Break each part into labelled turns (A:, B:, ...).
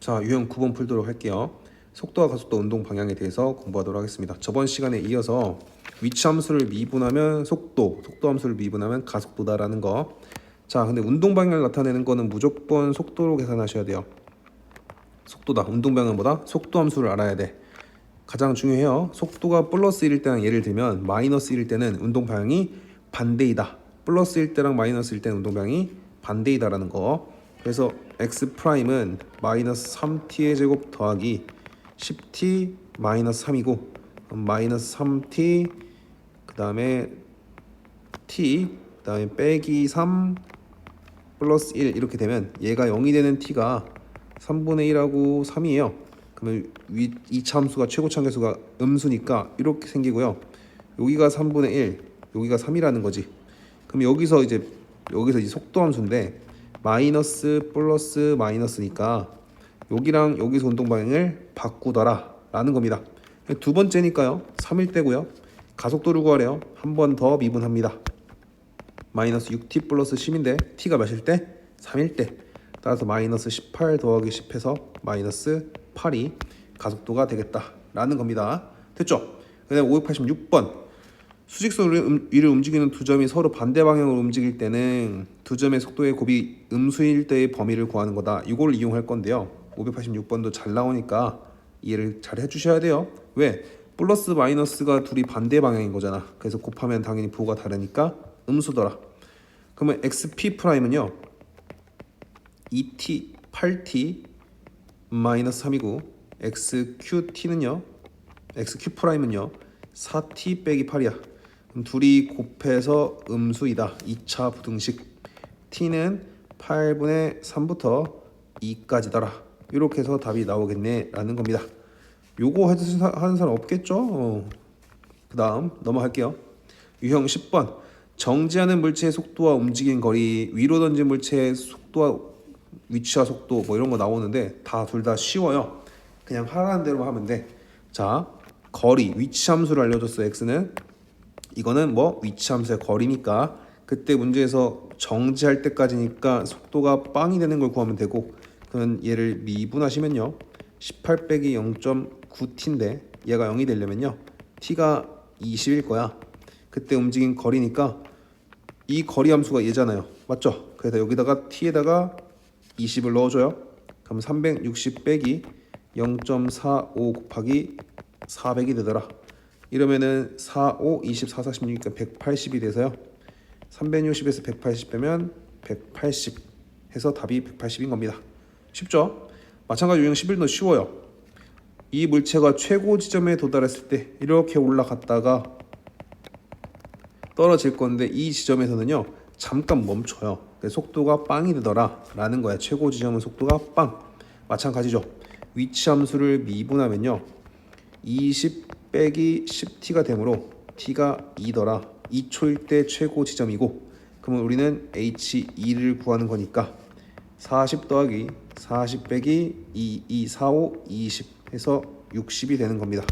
A: 자, 유형 9번 풀도록 할게요. 속도와 가속도 운동 방향에 대해서 공부하도록 하겠습니다. 저번 시간에 이어서 위치 함수를 미분하면 속도 함수를 미분하면 가속도다라는 거. 자, 근데 운동 방향을 나타내는 거는 무조건 속도로 계산하셔야 돼요. 속도다. 운동 방향은 뭐다? 속도 함수를 알아야 돼. 가장 중요해요. 속도가 플러스 1일 때랑 예를 들면 마이너스 1일 때는 운동 방향이 반대이다. 플러스 1 때랑 마이너스 1 때는 운동 방향이 반대이다라는 거. 그래서 x 프라임은 마이너스 3t의 제곱 더하기 10t 마이너스 3이고 마이너스 3t 그 다음에 t 그 다음에 빼기 3 플러스 1 이렇게 되면 얘가 0이 되는 t가 3분의 1하고 3이에요. 그러면 이 참수가 최고차계수가 음수니까 이렇게 생기고요. 여기가 3분의 1 여기가 3이라는 거지. 그럼 여기서 이제 속도 함수인데 마이너스 플러스 마이너스니까 여기랑 여기서 운동 방향을 바꾸더라 라는 겁니다. 두 번째니까요 3일 때고요. 가속도를 구하래요. 한 번 더 미분합니다. 마이너스 6t 플러스 10인데 t가 몇일 때? 3일 때. 따라서 마이너스 18 더하기 10해서 마이너스 8이 가속도가 되겠다 라는 겁니다. 됐죠? 그 다음 586번 수직선 위를 움직이는 두 점이 서로 반대 방향으로 움직일 때는 두 점의 속도의 곱이 음수일 때의 범위를 구하는 거다. 이걸 이용할 건데요. 586번도 잘 나오니까 이해를 잘 해주셔야 돼요. 왜? 플러스 마이너스가 둘이 반대 방향인 거잖아. 그래서 곱하면 당연히 부호가 다르니까 음수더라. 그러면 xp 프라임은요 2t 8t 마이너스 3이고 xqt는요 xq 프라임은요 4t 빼기 8이야. 그럼 둘이 곱해서 음수이다. 2차 부등식 t는 8분의 3부터 2까지더라. 이렇게 해서 답이 나오겠네 라는 겁니다. 요거 하는 사람 없겠죠? 그 다음 넘어갈게요. 유형 10번 정지하는 물체의 속도와 움직인 거리 위로 던진 물체의 속도와 위치와 속도 뭐 이런 거 나오는데 둘 다 쉬워요. 그냥 하라는 대로 하면 돼. 자, 거리 위치 함수를 알려줬어. x는 이거는 뭐 위치 함수의 거리니까 그때 문제에서 정지할 때까지니까 속도가 빵이 되는 걸 구하면 되고 그러면 얘를 미분하시면요 18 빼기 0.9t인데 얘가 0이 되려면요 t가 20일 거야. 그때 움직인 거리니까 이 거리 함수가 얘잖아요. 맞죠? 그래서 여기다가 t에다가 20을 넣어줘요. 그럼 360 빼기 0.45 곱하기 400이 되더라. 이러면은 4, 5, 24, 46이니까 180이 돼서요. 360에서 180 빼면 180 해서 답이 180인 겁니다. 쉽죠? 마찬가지로 유형 11도 쉬워요. 이 물체가 최고 지점에 도달했을 때 이렇게 올라갔다가 떨어질 건데 이 지점에서는요 잠깐 멈춰요. 속도가 빵이 되더라 라는 거야. 최고 지점은 속도가 빵. 마찬가지죠. 위치 함수를 미분하면요 20 빼기 10t가 되므로 t가 2더라. 2초일 때 최고 지점이고 그러면 우리는 h2를 구하는 거니까 40 더하기 40 빼기 2, 4, 5, 20 해서 60이 되는 겁니다.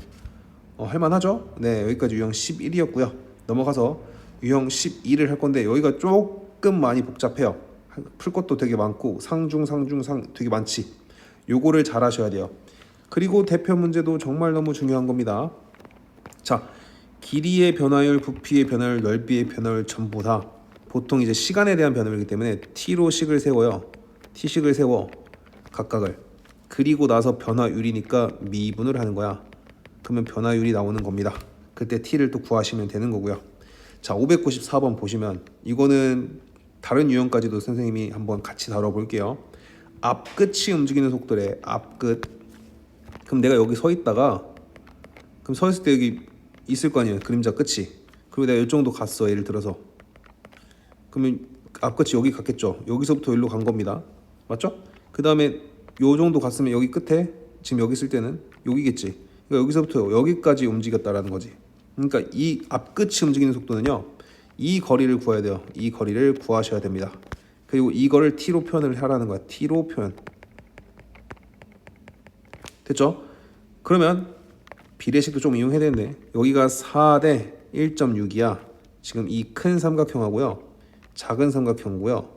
A: 할만하죠? 네, 여기까지 유형 11이었고요. 넘어가서 유형 12를 할 건데 여기가 조금 많이 복잡해요. 풀 것도 되게 많고 상 되게 많지. 요거를 잘 하셔야 돼요. 그리고 대표 문제도 정말 너무 중요한 겁니다. 자, 길이의 변화율, 부피의 변화율, 넓이의 변화율 전부 다 보통 이제 시간에 대한 변화율이기 때문에 t로 식을 세워요. t식을 세워 각각을. 그리고 나서 변화율이니까 미분을 하는 거야. 그러면 변화율이 나오는 겁니다. 그때 t를 또 구하시면 되는 거고요. 자, 594번 보시면 이거는 다른 유형까지도 선생님이 한번 같이 다뤄볼게요. 앞끝이 움직이는 속도래. 앞끝. 그럼 내가 여기 서 있다가 그럼 서 있을 때 여기 있을 거 아니에요. 그림자 끝이. 그리고 내가 이 정도 갔어. 예를 들어서. 그러면 앞끝이 여기 갔겠죠. 여기서부터 여기로 간 겁니다. 맞죠? 그 다음에 요 정도 갔으면 여기 끝에 지금 여기 있을 때는 여기겠지. 그러니까 여기서부터 여기까지 움직였다라는 거지. 그러니까 이 앞끝이 움직이는 속도는요. 이 거리를 구해야 돼요. 이 거리를 구하셔야 됩니다. 그리고 이거를 t로 표현을 하라는 거야. t로 표현. 됐죠? 그러면 비례식도 좀 이용해야 되는데 여기가 4대 1.6이야. 지금 이 큰 삼각형하고요 작은 삼각형이고요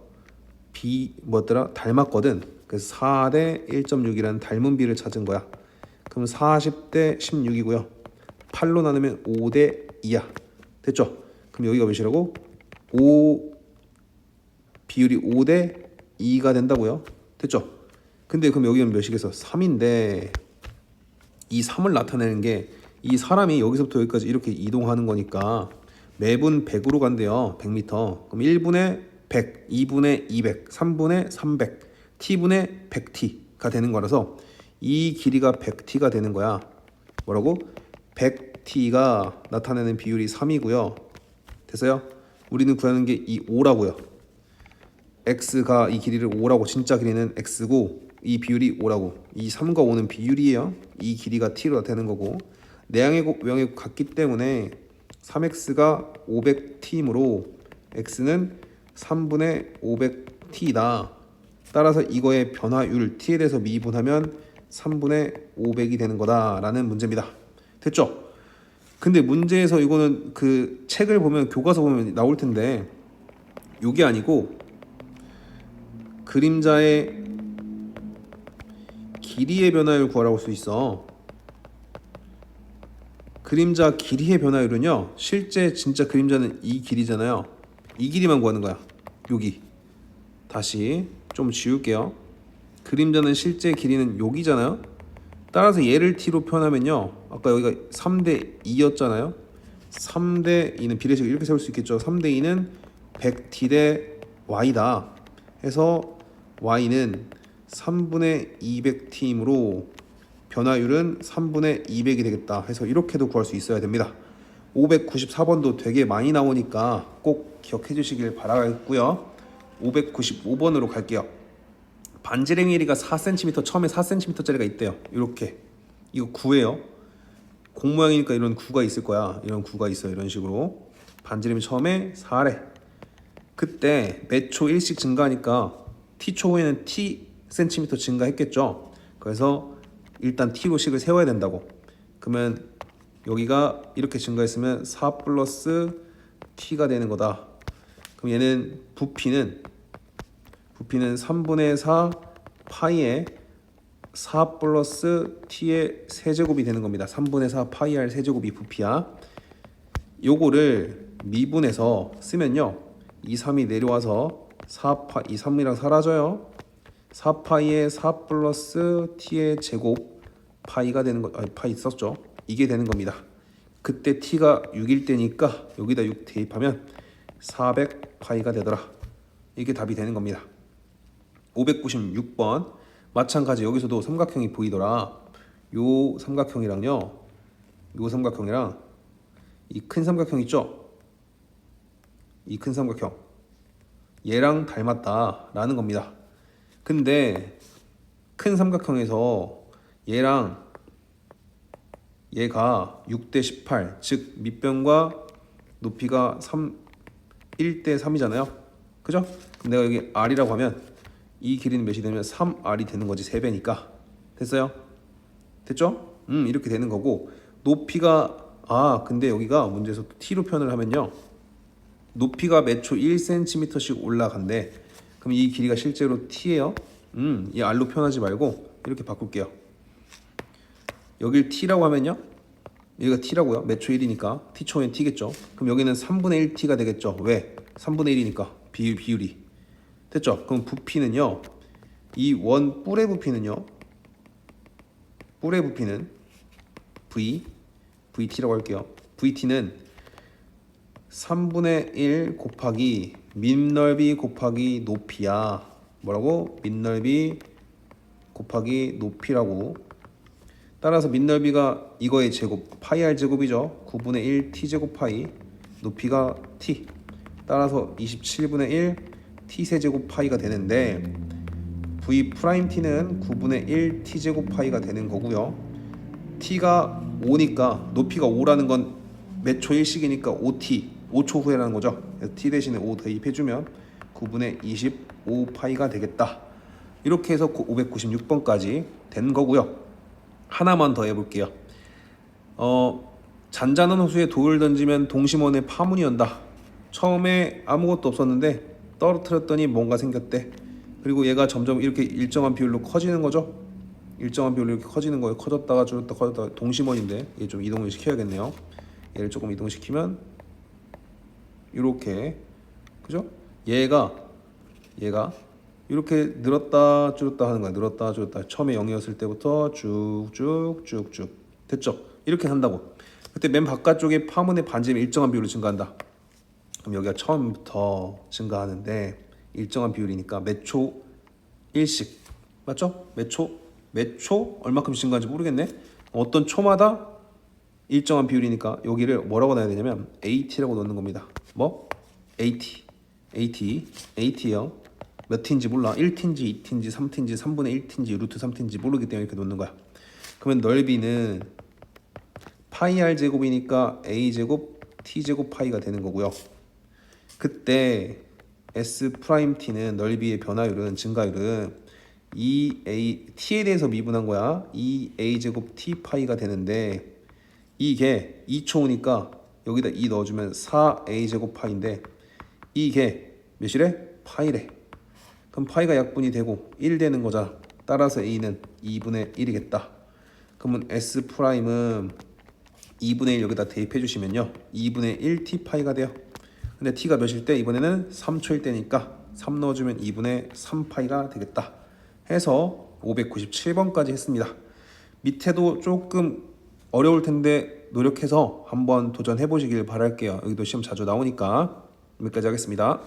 A: 뭐더라 닮았거든. 그래서 4대 1.6이라는 닮은 비를 찾은 거야. 그럼 40대 16이고요. 8로 나누면 5대 2야. 됐죠? 그럼 여기가 몇이라고? 5 비율이 5대 2가 된다고요. 됐죠? 근데 그럼 여기는 몇이겠어? 3인데 이 3을 나타내는 게 이 사람이 여기서부터 여기까지 이렇게 이동하는 거니까 매분 100으로 간대요. 100m. 그럼 1분에 100, 2분에 200, 3분에 300, t분에 100t가 되는 거라서 이 길이가 100t가 되는 거야. 뭐라고? 100t가 나타내는 비율이 3이고요. 됐어요? 우리는 구하는 게 이 5라고요. x가 이 길이를 5라고, 진짜 길이는 x고 이 비율이 5라고. 이 3과 5는 비율이에요. 이 길이가 t로 되는 거고, 내항의 곱 외항의 곱 같기 때문에 3x가 500t이므로 x는 3분의 500t다. 따라서 이거의 변화율 t에 대해서 미분하면 3분의 500이 되는 거다라는 문제입니다. 됐죠? 근데 문제에서 이거는 그 책을 보면, 교과서 보면 나올 텐데 요게 아니고 그림자의 길이의 변화율 구하라고 할 수 있어. 그림자 길이의 변화율은요, 실제 진짜 그림자는 이 길이잖아요. 이 길이만 구하는 거야. 여기 다시 좀 지울게요. 그림자는 실제 길이는 여기잖아요. 따라서 얘를 t로 표현하면요, 아까 여기가 3대 2였잖아요. 3대 2는 비례식을 이렇게 세울 수 있겠죠. 3대 2는 100t 대 y다 해서 y는 3분의 200t이므로 변화율은 3분의 200이 되겠다 해서 이렇게도 구할 수 있어야 됩니다. 594번도 되게 많이 나오니까 꼭 기억해 주시길 바라겠고요. 595번으로 갈게요. 반지름 길이가 4cm, 처음에 4cm짜리가 있대요. 이렇게 이거 9예요. 공 모양이니까 이런 9가 있을 거야. 이런 9가 있어요. 이런 식으로 반지름이 처음에 4래. 그때 몇 초 1씩 증가하니까 t초 후에는 t cm 증가했겠죠. 그래서 일단 t로 식을 세워야 된다고. 그러면 여기가 이렇게 증가했으면 4 플러스 t가 되는 거다. 그럼 얘는 부피는 3분의 4 파이에 4 플러스 t의 세제곱이 되는 겁니다. 3분의 4 파이 r 세제곱이 부피야. 요거를 미분해서 쓰면요, 2, 3이 내려와서 4파, 2, 3이랑 사라져요. 4파이에 4 플러스 t의 제곱 파이가 되는 거, 파이 썼죠. 이게 되는 겁니다. 그때 t가 6일 때니까 여기다 6 대입하면 400파이가 되더라. 이게 답이 되는 겁니다. 596번 마찬가지. 여기서도 삼각형이 보이더라. 요 삼각형이랑요, 요 삼각형이랑 이 큰 삼각형 있죠? 이 큰 삼각형 얘랑 닮았다라는 겁니다. 근데 큰 삼각형에서 얘랑 얘가 6대 18, 즉 밑변과 높이가 1대 3이잖아요. 그죠? 그럼 내가 여기 r이라고 하면 이 길이는 몇이 되면 3r이 되는 거지. 3배니까. 됐어요? 됐죠? 이렇게 되는 거고, 높이가, 근데 여기가 문제에서 t로 표현을 하면요, 높이가 몇 초 1cm씩 올라간대. 그럼 이 길이가 실제로 t예요. 이 r로 표현하지 말고 이렇게 바꿀게요. 여길 t라고 하면요, 여기가 t라고요. 몇 초 1이니까 t초엔 t겠죠. 그럼 여기는 3분의 1t가 되겠죠. 왜? 3분의 1이니까 비율이. 됐죠? 그럼 부피는요, 이 원 뿔의 부피는요, 뿔의 부피는 vt라고 할게요. vt는 3분의 1 곱하기 밑넓이 곱하기 높이야. 뭐라고? 밑넓이 곱하기 높이라고. 따라서 밑넓이가 이거의 제곱, 파이 r 제곱이죠. 9분의 1 t 제곱 파이, 높이가 t. 따라서 27분의 1 t 세제곱 파이가 되는데, v 프라임 t는 9분의 1 t 제곱 파이가 되는 거고요. t가 5니까, 높이가 5라는 건 몇 초 1씩이니까 5t, 5초 후에라는 거죠. 그래서 t 대신에 5 대입해주면 9분의 25 파이가 되겠다. 이렇게 해서 596번까지 된 거고요. 하나만 더 해볼게요. 잔잔한 호수에 돌을 던지면 동심원에 파문이 온다. 처음에 아무것도 없었는데 떨어뜨렸더니 뭔가 생겼대. 그리고 얘가 점점 이렇게 일정한 비율로 커지는 거죠. 일정한 비율로 이렇게 커지는 거예요. 커졌다가 줄었다 커졌다가 동심원인데 얘 좀 이동을 시켜야겠네요. 얘를 조금 이동시키면 이렇게 그죠? 얘가 이렇게 늘었다 줄었다 하는 거야. 늘었다 줄었다. 처음에 0이었을 때부터 쭉쭉쭉쭉 됐죠? 이렇게 한다고. 그때 맨 바깥쪽에 파문의 반지름이 일정한 비율로 증가한다. 그럼 여기가 처음부터 증가하는데 일정한 비율이니까 몇 초 일씩 맞죠? 몇 초 얼마큼 증가하는지 모르겠네. 어떤 초마다 일정한 비율이니까 여기를 뭐라고 놔야 되냐면 AT라고 넣는 겁니다. 뭐? AT요. 몇 T인지 몰라. 1T인지 2T인지 3T인지 3분의 1T인지 루트 3T인지 모르기 때문에 이렇게 놓는 거야. 그러면 넓이는 파이 R 제곱이니까 A 제곱 T 제곱 파이가 되는 거고요. 그때 S 프라임 T는 넓이의 변화율은 증가율은 T에 대해서 미분한 거야. A 제곱 T 파이가 되는데 이게 2초니까 여기다 2 넣어주면 4A 제곱 파인데 이게 몇이래? 파이래. 그럼 파이가 약분이 되고 1 되는 거잖아. 따라서 A는 2분의 1이겠다. 그러면 S 프라임은 2분의 1 여기다 대입해 주시면요 2분의 1 T 파이가 돼요. 근데 T가 몇일 때 이번에는 3초일 때니까 3 넣어주면 2분의 3 파이가 되겠다 해서 597번까지 했습니다. 밑에도 조금 어려울 텐데 노력해서 한번 도전해 보시길 바랄게요. 여기도 시험 자주 나오니까 여기까지 하겠습니다.